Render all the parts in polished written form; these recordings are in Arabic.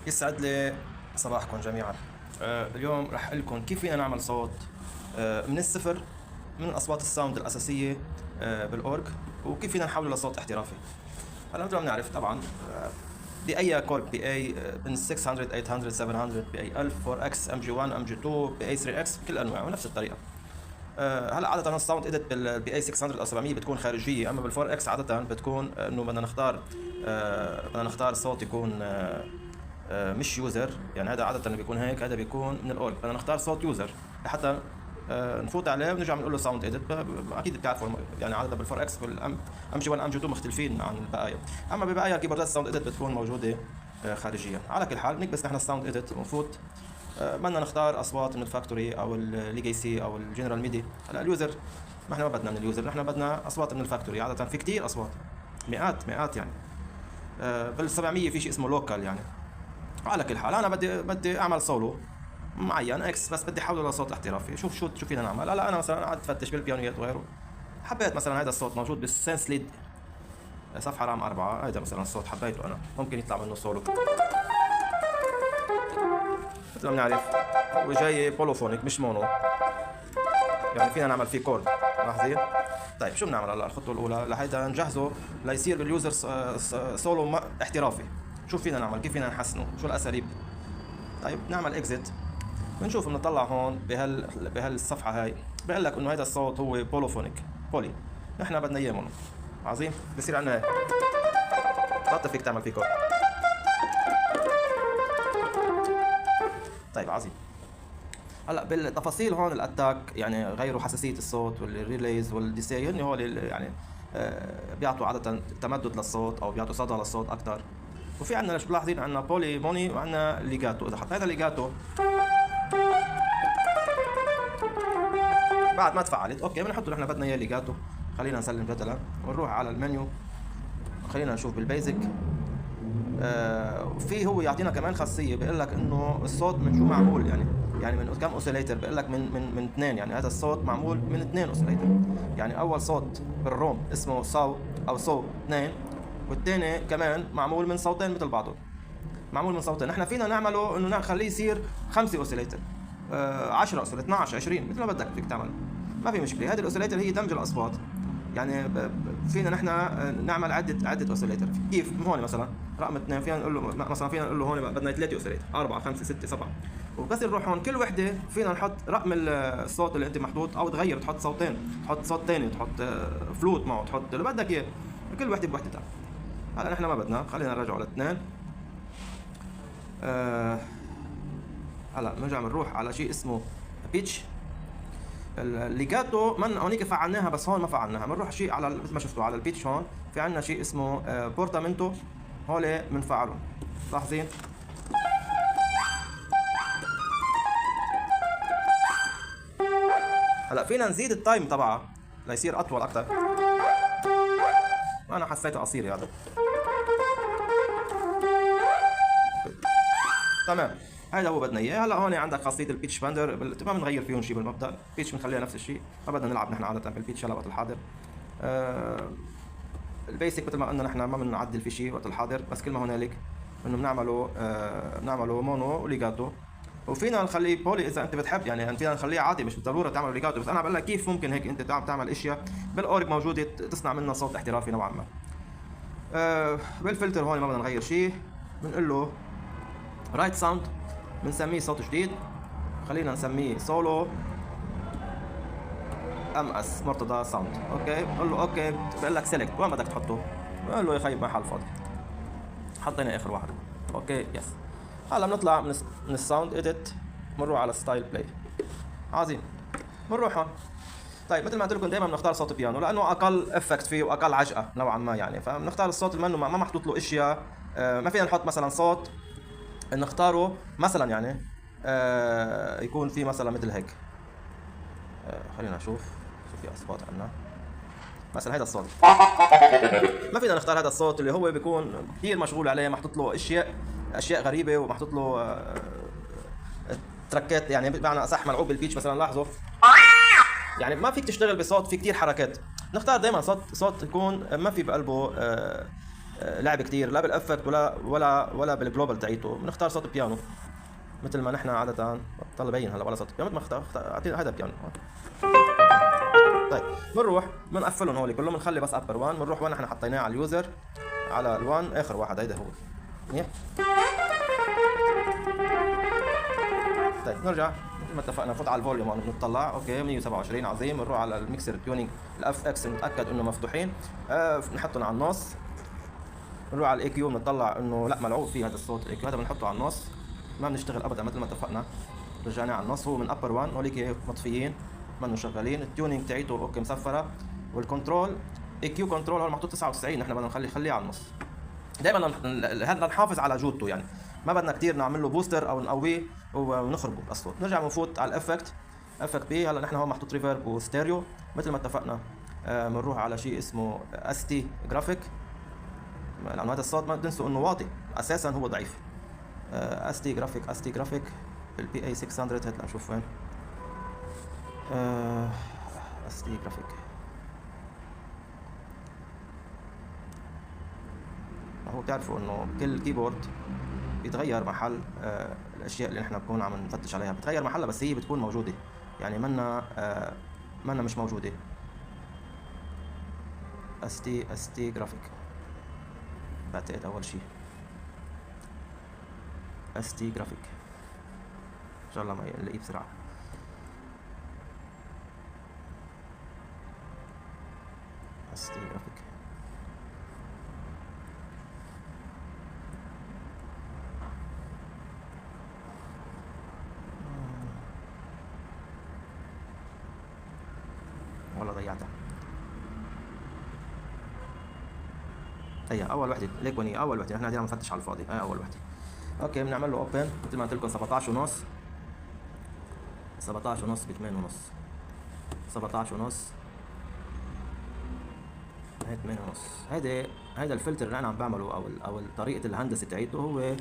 يسعد لي صباحكم جميعا. اليوم رح اقول لكم كيف فينا نعمل صوت من الصفر، من اصوات الساوند الاساسيه بالاورج، وكيف فينا نحوله لصوت احترافي. هلا مثل ما بنعرف طبعا باي كورك بي اي من 600 800 700 باي 1000 4 اكس ام جي 1 ام جي 2 باي 3 اكس بكل انواعه ونفس الطريقه. هلا عاده الساوند اديت بالبي اي 600 او 700 بتكون خارجيه، اما بالفور اكس عاده بتكون انه بدنا نختار صوت يكون مش يوزر، يعني هذا عاده بيكون هيك، هذا بيكون من الاورج. بدنا نختار صوت يوزر لحتى نفوت عليه ونرجع بنقول له ساوند اديت. اكيد بتعرفوا يعني عاده بالفور اكس والام جي 1 ام جي 2 مختلفين عن البقايا، اما ببقايا كيبوردات الساوند اديت بتكون موجوده خارجيا. على كل حال نكبس نحن الساوند اديت ونفوت. بدنا نختار اصوات من الفاكتوري او الليجاسي او الجنرال ميدي. هلا اليوزر ما احنا ما بدنا من اليوزر، نحن بدنا اصوات من الفاكتوري. عاده في كثير اصوات، مئات يعني. بال 700 في شيء اسمه لوكال يعني. على كل حال انا بدي اعمل سولو معين اكس، بس بدي احوله لصوت احترافي. شو فينا نعمل. هلا انا مثلا قعدت فتش بالبيانويات وغيره، حبيت مثلا هذا الصوت موجود بالسنس ليد صفحه رقم 4. هذا مثلا الصوت حبيته انا، ممكن يطلع منه سولو مثل ما بنعرف، وجاي بولوفونيك مش مونو، يعني فينا نعمل فيه كورد. لاحظين؟ طيب شو بنعمل هلا؟ الخطوه الاولى لهيدا نجهزه ليصير باليوزر سولو احترافي. شو فينا نعمل؟ كيف فينا نحسنه؟ شو الاساليب؟ طيب نعمل اكزيت، بنشوف بنطلع هون بهالصفحه هاي بيقول لك انه هذا الصوت هو بولوفونيك بولي، نحن بدنا اياه مونو. عظيم. بصير عندنا هيك بطل فيك تعمل فيه كورد. طيب عظيم. هلا بالتفاصيل هون الاتاك يعني غيروا حساسيه الصوت والريليز والديسي، هن هول يعني بيعطوا عاده تمدد للصوت او بيعطوا صدى للصوت اكثر. وفي عندنا شو ملاحظين، عندنا بولي موني وعندنا ليجاتو. اذا حطينا ليجاتو بعد ما تفعلت اوكي بنحط نحن بدنا اياه ليجاتو. خلينا نسلم جدلا ونروح على المنيو، خلينا نشوف بالبيزك. وفي هو يعطينا كمان خاصيه بيقول لك انه الصوت من شو معمول، يعني من كم اوسيليتر. بيقول لك من اثنين، يعني هذا الصوت معمول من اثنين اوسيليتر. يعني اول صوت بالروم اسمه ساو او سو 2، والثاني كمان معمول من صوتين مثل بعضهم، معمول من صوتين. نحن فينا نعمله انه نخليه يصير 5 اوسيليتر، 10 اوسيليتر، 12 20 مثل ما بدك فيك تعمل، ما في مشكله. هذه الاوسيليتر هي دمج الاصوات. يعني فينا نحن نعمل عده اوسيليتر. كيف؟ هون مثلا رقم 2 فينا نقول له مثلا، فينا نقول له هون بدنا 3 اوسيليتر، 4 5 6 7، وبس نروح هون كل وحده فينا نحط رقم الصوت اللي انت محطوط، او تغير تحط صوتين، تحط صوت ثاني، تحط فلوت معه، تحط اللي بدك اياه، كل وحده بوحدتها. هلا نحن ما بدنا، خلينا نرجع على 2. هلا بنرجع بنروح على شيء اسمه بيتش. الليجاتو من هونيك فعلناها، بس هون ما فعلناها. بنروح شيء على مثل ما شفتوا على البيتش، هون في عندنا شيء اسمه بورتامنتو، هول بنفعلهم. لاحظين؟ هلا فينا نزيد التايم تبعها ليصير اطول اكثر. انا حسيته قصير هذا. تمام، هذا هو بدنا اياه. هلا هون عندك خاصيه البيتش باندر، ما بنغير فيهم شيء بالمبدا. البيتش بنخليها نفس الشيء، ما بدنا نلعب نحن عاده بالبيتش هلا وقت الحاضر. البيسك مثل ما قلنا نحن ما بنعدل في شيء وقت الحاضر، بس كل ما هنالك انه بنعمله مونو وليجاتو. وفينا نخليه بولي اذا انت بتحب، يعني فينا نخليه عادي، مش بالضروره تعمل ليجاتو. بس انا بقول لك كيف ممكن هيك انت تعمل اشياء بالاورج موجوده تصنع منها صوت احترافي نوعا ما. بالفلتر هون ما بدنا نغير شيء، بنقول له رايت ساوند، بنسميه صوت جديد، خلينا نسميه سولو ام اس مرتضى ساوند. اوكي بقول له اوكي، بقول لك سيلكت وين بدك تحطه، بقول له يخيب محل فاضي، حطينا اخر واحد. اوكي يس. هلا بنطلع من الساوند اديت، بنروح على ستايل بلاي. عظيم، بنروح هون. طيب مثل ما قلت لكم دائما بنختار صوت بيانو لانه اقل افكت فيه واقل عجقه نوعا ما، يعني فبنختار الصوت اللي ما محطوط له اشياء. ما فينا نحط مثلا صوت نختاره مثلا يعني يكون في مثلا مثل هيك. خلينا نشوف شو في اصوات عندنا. مثلا هذا الصوت ما فينا نختار هذا الصوت اللي هو بيكون كثير مشغول عليه، محطوط له اشياء غريبه، ومحطوط له تركات، يعني بمعنى اصح ملعوب بالبيتش مثلا. لاحظوا يعني ما فيك تشتغل بصوت في كثير حركات. نختار دائما صوت يكون ما في بقلبه لعب كتير لا بالافكت ولا بالجلوبال تاعيته، بنختار صوت بيانو مثل ما نحن عادة. بطل بين هلا ولا صوت بيانو، مثل ما اعطينا هذا بيانو. طيب بنروح بنقفلهم هول كلهم، بنخلي بس ابر 1، بنروح وين نحن حطيناه على اليوزر على ال1 اخر واحد، هيدا هو منيح. طيب نرجع مثل ما اتفقنا، نفوت على الفوليوم هون بنطلع اوكي 127 عظيم، بنروح على الميكسر تيونينج الاف اكس نتاكد انه مفتوحين، بنحطهم على النص، بنروح على الاي كيو بنطلع انه لا ملعوب فيه هذا الصوت، الاي كيو هذا بنحطه على النص، ما بنشتغل ابدا مثل ما اتفقنا. رجعنا على النص، هو من ابر 1 هوليك مطفيين ما شغالين، التيونينج تاعيته اوكي مصفره، والكنترول اي كيو كنترول هو محطوط 99، نحن بدنا خليه على النص. دائما هذا نحافظ على جودته، يعني ما بدنا كثير نعمل له بوستر او نقويه ونخربه الصوت. نرجع بنفوت على الافكت، افكت بي، هلا نحن هون محطوط ريفرب وستيريو مثل ما اتفقنا. بنروح على شيء اسمه اس تي جرافيك، لانه هذا الصوت ما تنسوا انه واطي اساسا، هو ضعيف. اس تي جرافيك البي اي 600، هات لنشوف وين اس تي جرافيك. هو بتعرفوا انه كل كيبورد بيتغير محل الاشياء اللي نحن بنكون عم نفتش عليها، بتغير محلها بس هي بتكون موجوده، يعني منا مش موجوده. اس تي جرافيك بعتقد اول شيء اس تي جرافيك، ان شاء الله ما نلاقيه بسرعه. اس تي جرافيك والله ضيعتها. هي اول وحده ليك وين، اول وحده نحن قاعدين عم نفتش على الفاضي، هي اول وحده. اوكي بنعمل له اوبن مثل ما قلت لكم 17 ونص 17 ونص ب 8 ونص 17 ونص، هي 8 ونص. هيدا الفلتر اللي انا عم بعمله او طريقه الهندسه تاعيته هو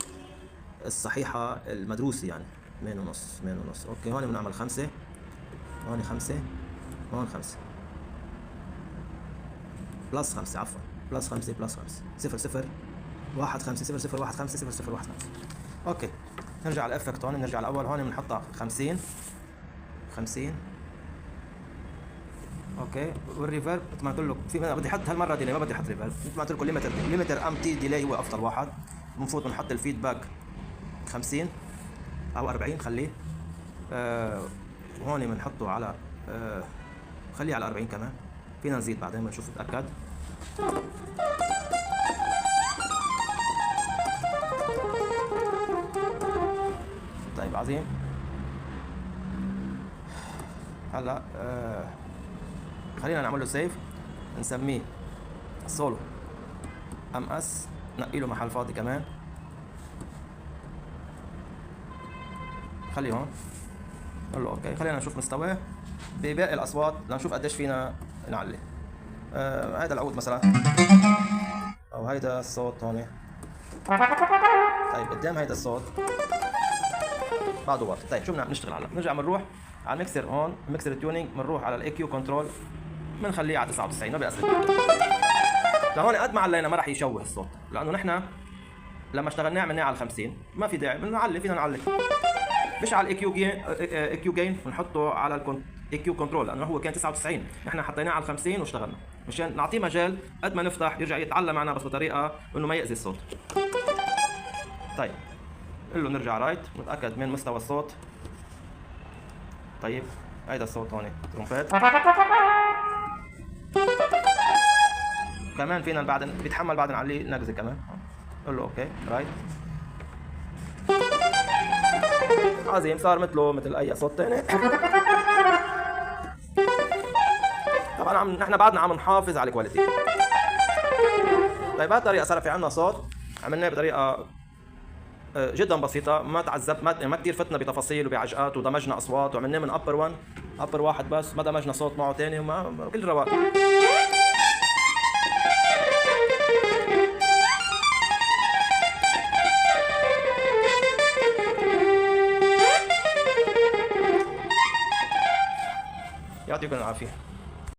الصحيحه المدروسه، يعني 8 ونص 8 ونص. اوكي هون بنعمل 5، هون 5، هون 5 بلس 5، عفوا بلس 5 بلس 5 0 0 1 5 0 0 1 5 0 0 1 5. اوكي نرجع على الافكت هون، نرجع الاول هون بنحطها 50 50. اوكي والريفرب مثل ما قلت لكم في بدي احط هالمره ديلي، ما بدي احط ريفرب، مثل ما قلت لكم ليمتر ام تي ديلي هو افضل واحد. بنفوت بنحط الفيدباك 50 او 40 خليه. هون بنحطه على خليه على 40 كمان، فينا نزيد بعدين بنشوف نتاكد. طيب عظيم. هلا خلينا نعمل له سيف، نسميه سولو ام اس، نقي له محل فاضي كمان، خليه هون، نقول له اوكي. خلينا نشوف مستواه بباقي الاصوات لنشوف قديش فينا نعلي. هذا العود مثلا، او هيدا الصوت هون. طيب قدام هيدا الصوت بعده واطي. طيب شو بدنا نشتغل هلا؟ بنرجع بنروح على الميكسر هون، ميكسر تيونينج، بنروح على الاي كيو كنترول، بنخليه على 99 ما بيأثر. لهون قد ما علينا ما راح يشوه الصوت، لانه نحن لما اشتغلناه عملناه على 50، ما في داعي بنعلي، فينا نعلي. مش على الاي كيو جين بنحطه على الاي كيو كنترول، لانه هو كان 99 نحن حطيناه على 50 واشتغلنا، مشان نعطيه مجال قد ما نفتح يرجع يتعلم معنا بس بطريقه انه ما يأذي الصوت. طيب قل له نرجع رايت نتاكد من مستوى الصوت. طيب هيدا الصوت هون ترومبيت كمان فينا بعد بيتحمل، بعد نعليه نقزه كمان. قل له اوكي رايت. عظيم، صار مثله مثل اي صوت ثاني. طبعا نحن بعدنا عم نحافظ على الكواليتي. طيب بهالطريقه صار في عندنا صوت عملناه بطريقه جدا بسيطه، ما تعذبت، ما كثير فتنا بتفاصيل وبعجقات، ودمجنا اصوات وعملناه من ابر واحد بس، ما دمجنا صوت معه ثاني، وما كل رواق. يعطيكم العافيه.